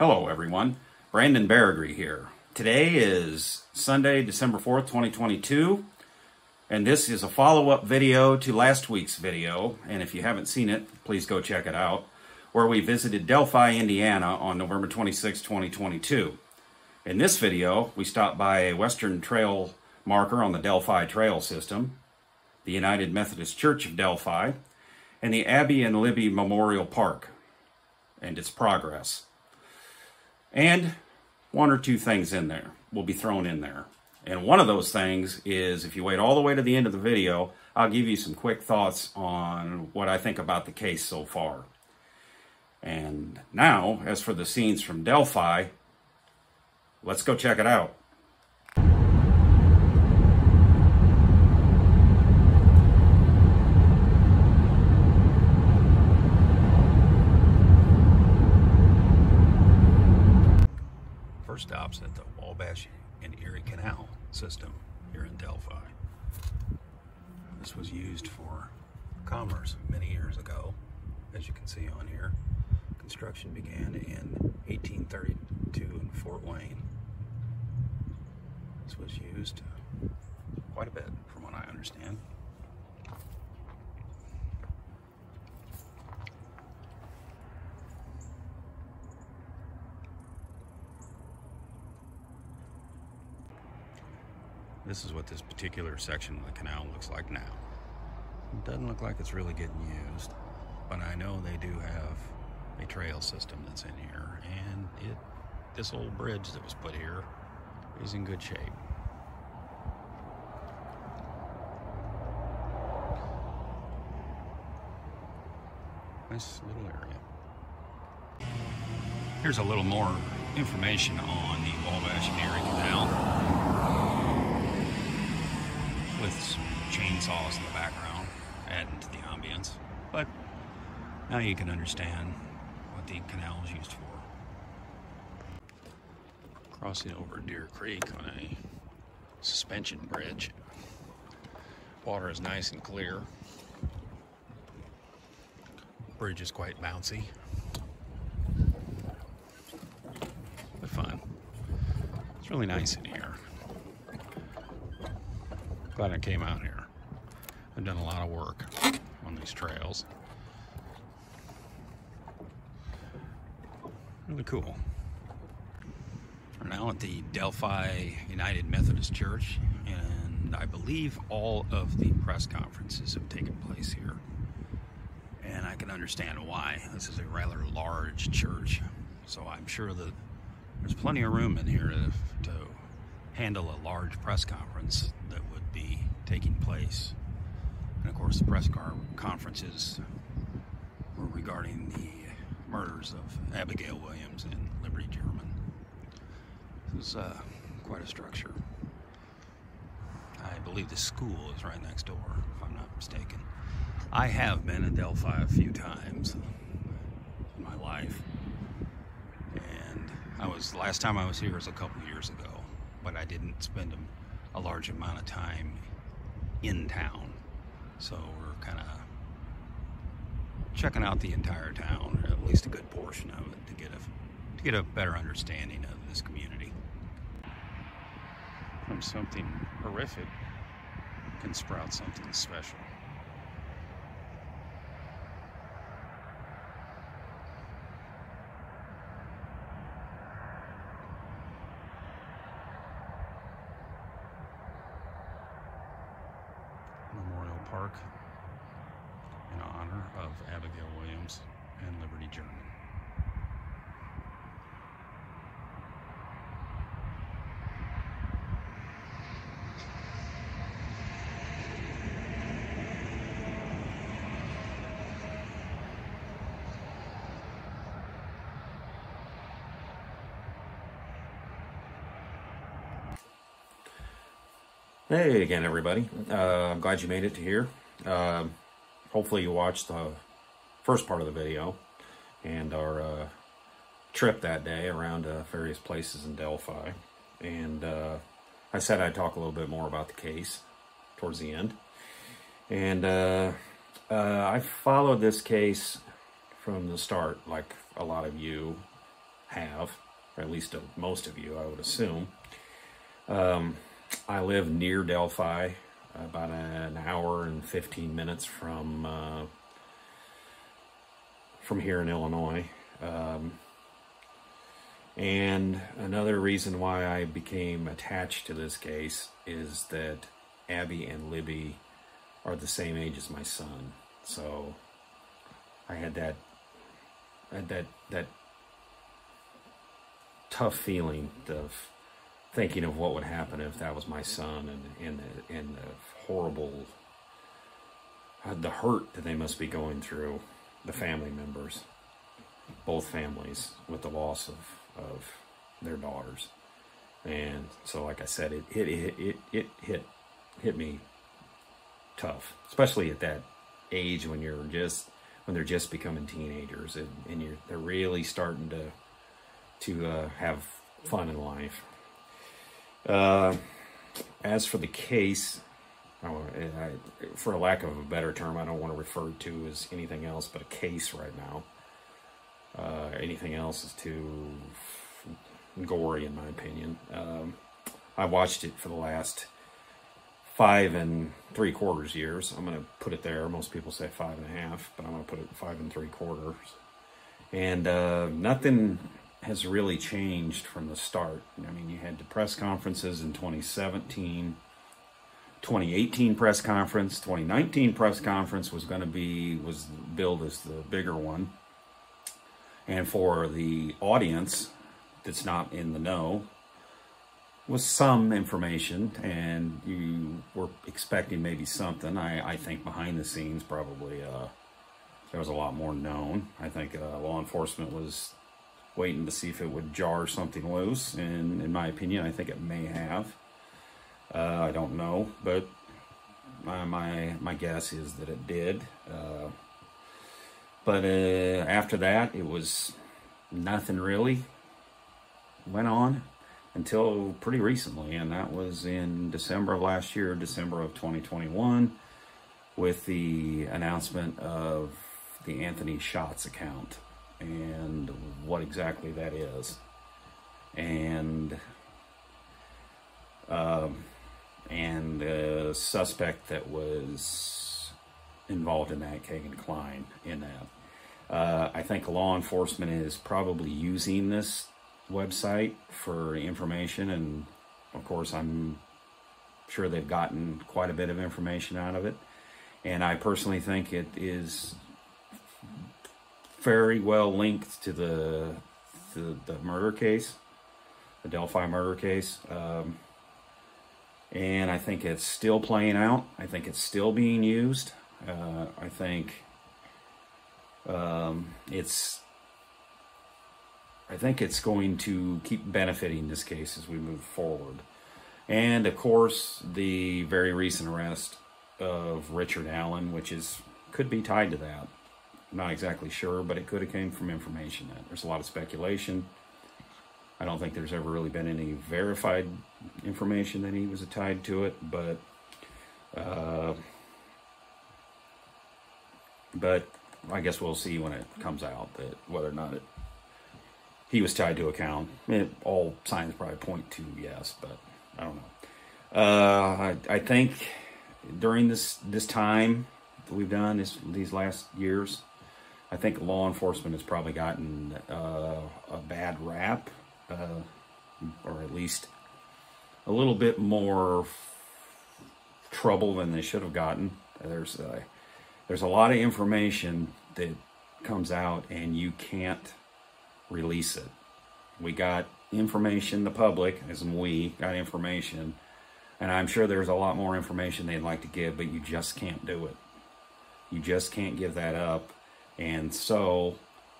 Hello everyone, Brandon Baragry here. Today is Sunday, December 4th, 2022, and this is a follow-up video to last week's video, and if you haven't seen it, please go check it out, where we visited Delphi, Indiana on November 26, 2022. In this video, we stopped by a Western Trail marker on the Delphi Trail System, the United Methodist Church of Delphi, and the Abby and Libby Memorial Park, and its progress. And one or two things in there will be thrown in there. And one of those things is, if you wait all the way to the end of the video, I'll give you some quick thoughts on what I think about the case so far. And now, as for the scenes from Delphi, let's go check it out. First stop's at the Wabash and Erie Canal system here in Delphi. This was used for commerce many years ago, as you can see on here. Construction began in 1832 in Fort Wayne. This was used quite a bit, from what I understand. This is what this particular section of the canal looks like now. It doesn't look like it's really getting used, but I know they do have a trail system that's in here, and this old bridge that was put here is in good shape. Nice little area. Here's a little more information on the Wabash and Erie Canal, with some chainsaws in the background, adding to the ambience. But now you can understand what the canal is used for. Crossing over Deer Creek on a suspension bridge. Water is nice and clear. Bridge is quite bouncy, but fun. It's really nice in here. Glad I came out here. I've done a lot of work on these trails. Really cool. We're now at the Delphi United Methodist Church, and I believe all of the press conferences have taken place here. And I can understand why. This is a rather large church, so I'm sure that there's plenty of room in here to handle a large press conference that would be taking place. And of course, the press conferences were regarding the murders of Abigail Williams and Liberty German. This is quite a structure. I believe the school is right next door, if I'm not mistaken. I have been in Delphi a few times in my life, and last time I was here was a couple years ago, but I didn't spend a large amount of time in town. So we're kind of checking out the entire town, or at least a good portion of it, to get a better understanding of this community. From something horrific can sprout something special. Memorial Park in honor of Abigail Williams and Liberty German. Hey again, everybody. I'm glad you made it to here. Hopefully you watched the first part of the video and our trip that day around various places in Delphi. And I said I'd talk a little bit more about the case towards the end. And I followed this case from the start, like a lot of you have. have, or at least most of you, I would assume. I live near Delphi, about an hour and 15 minutes from here in Illinois. And another reason why I became attached to this case is that Abby and Libby are the same age as my son. So I had that tough feeling of thinking of what would happen if that was my son, and the horrible, the hurt that they must be going through, the family members, both families, with the loss of their daughters. And so, like I said, it hit me tough, especially at that age when they're just becoming teenagers, and they're really starting to have fun in life. As for the case, for a lack of a better term, I don't want to refer to as anything else but a case right now. Anything else is too gory, in my opinion. I watched it for the last 5 3/4 years. I'm going to put it there. Most people say 5.5, but I'm going to put it 5 3/4. And nothing has really changed from the start. I mean, you had the press conferences in 2017, 2018 press conference, 2019 press conference was billed as the bigger one. And for the audience that's not in the know, was some information, and you were expecting maybe something. I think behind the scenes probably there was a lot more known. I think law enforcement was waiting to see if it would jar something loose, and in my opinion, I think it may have. I don't know, but my guess is that it did. But after that, it was nothing really went on until pretty recently, and that was in December of last year, December of 2021, with the announcement of the Anthony Shots account and what exactly that is, and the suspect that was involved in that, Kagan Klein, in that. I think law enforcement is probably using this website for information, and of course I'm sure they've gotten quite a bit of information out of it, and I personally think it is very well linked to the murder case, the Delphi murder case, and I think it's still playing out. I think it's still being used. I think it's going to keep benefiting this case as we move forward. And of course, the very recent arrest of Richard Allen, which could be tied to that. I'm not exactly sure, but it could have came from information. There's a lot of speculation. I don't think there's ever really been any verified information that he was tied to it, but I guess we'll see when it comes out that whether or not he was tied to account. All signs probably point to yes, but I don't know. I think during this time that we've done these last years, I think law enforcement has probably gotten a bad rap, or at least a little bit more trouble than they should have gotten. There's a lot of information that comes out and you can't release it. We got information, the public, as in we got information, and I'm sure there's a lot more information they'd like to give, but you just can't do it. You just can't give that up. And so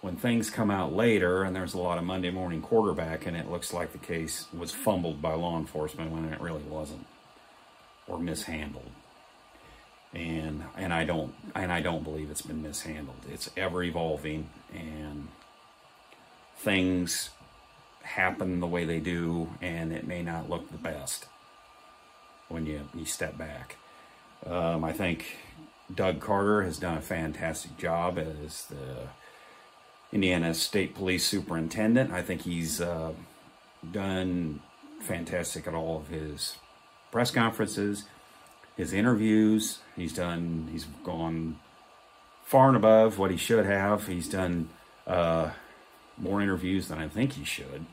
when things come out later and there's a lot of Monday morning quarterback and it looks like the case was fumbled by law enforcement when it really wasn't, or mishandled. And I don't believe it's been mishandled. It's ever evolving, and things happen the way they do, and it may not look the best when you step back. I think Doug Carter has done a fantastic job as Indiana State Police Superintendent. I think he's done fantastic at all of his press conferences, his interviews. He's gone far and above what he should have. He's done more interviews than I think he should,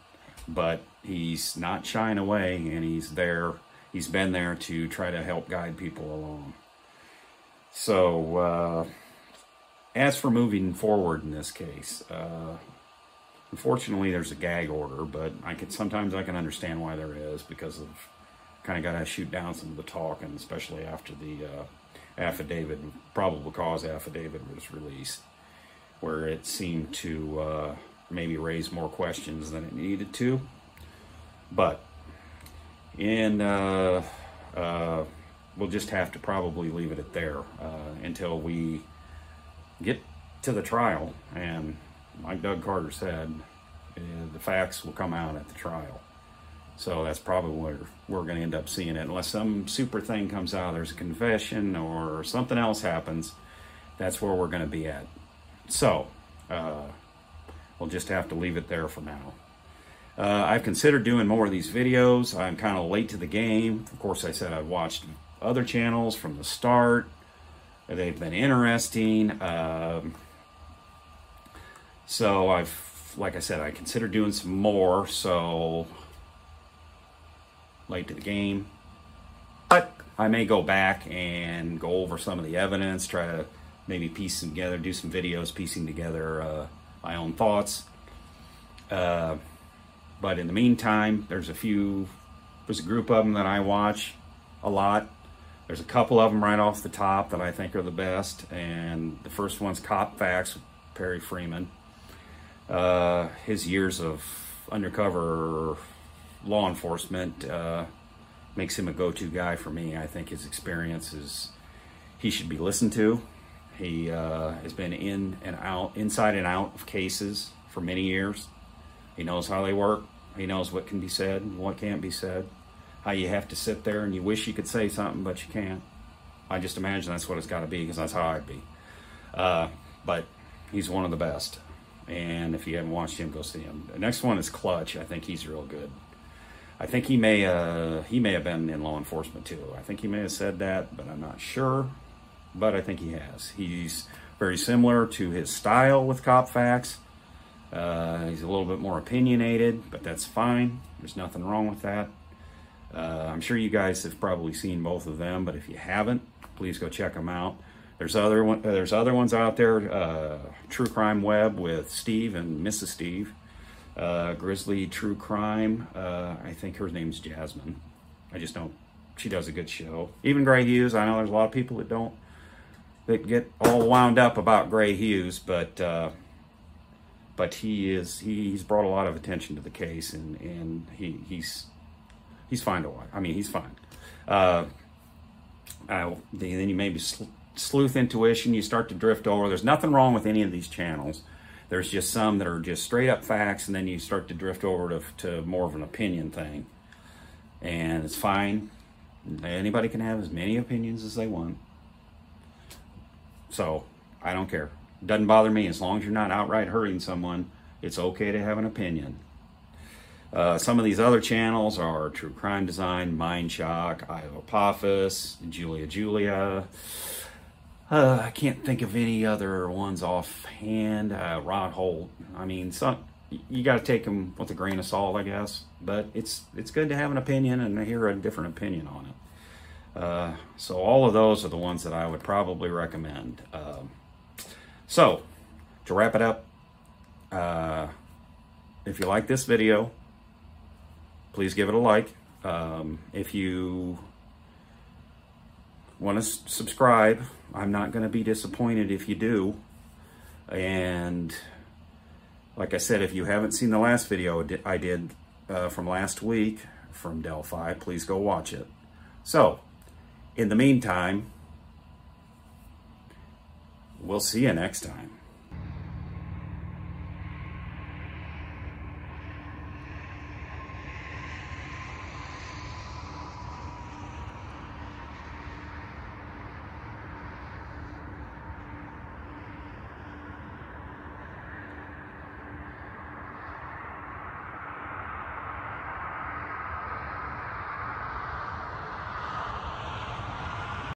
but he's not shying away, and he's been there to try to help guide people along. So as for moving forward in this case, unfortunately there's a gag order, but sometimes I can understand why there is, because of kind of got to shoot down some of the talk, and especially after the probable cause affidavit was released, where it seemed to maybe raise more questions than it needed to. But we'll just have to probably leave it at there until we get to the trial. And like Doug Carter said, the facts will come out at the trial. So that's probably where we're going to end up seeing it. Unless some super thing comes out, there's a confession or something else happens, that's where we're going to be at. So we'll just have to leave it there for now. I've considered doing more of these videos. I'm kind of late to the game. Of course, I said I've watched other channels from the start. They've been interesting. So like I said, I considered doing some more. So late to the game. But I may go back and go over some of the evidence, try to maybe piece them together, do some videos piecing together my own thoughts. But in the meantime, there's a group of them that I watch a lot. There's a couple of them right off the top that I think are the best. And the first one's Cop Facts with Perry Freeman. His years of undercover law enforcement makes him a go-to guy for me. I think his experience he should be listened to. He has been inside and out of cases for many years. He knows how they work. He knows what can be said and what can't be said. How you have to sit there and you wish you could say something, but you can't. I just imagine that's what it's got to be, because that's how I'd be. But he's one of the best. And if you haven't watched him, go see him. The next one is Clutch. I think he's real good. I think he may have been in law enforcement too. I think he may have said that, but I'm not sure. But I think he has. He's very similar to his style with Cop Facts. He's a little bit more opinionated, but that's fine. There's nothing wrong with that. I'm sure you guys have probably seen both of them, but if you haven't, please go check them out. There's other ones out there. True Crime Web with Steve and Mrs. Steve. Grizzly True Crime. I think her name's Jasmine. She does a good show. Even Gray Hughes. I know there's a lot of people that get all wound up about Gray Hughes, but he's brought a lot of attention to the case, and he's fine to watch. I mean, he's fine. Then you maybe sleuth intuition. You start to drift over. There's nothing wrong with any of these channels. There's just some that are just straight up facts, and then you start to drift over to more of an opinion thing. And it's fine. Anybody can have as many opinions as they want. So, I don't care. Doesn't bother me. As long as you're not outright hurting someone, it's okay to have an opinion. Some of these other channels are True Crime Design, Mind Shock, Eye of Apophis, Julia. I can't think of any other ones offhand. Rod Holt. I mean, you got to take them with a grain of salt, I guess. But it's good to have an opinion and hear a different opinion on it. So all of those are the ones that I would probably recommend. So, to wrap it up, if you like this video, please give it a like. If you want to subscribe, I'm not going to be disappointed if you do. And like I said, if you haven't seen the last video I did from last week from Delphi, please go watch it. So, in the meantime, we'll see you next time.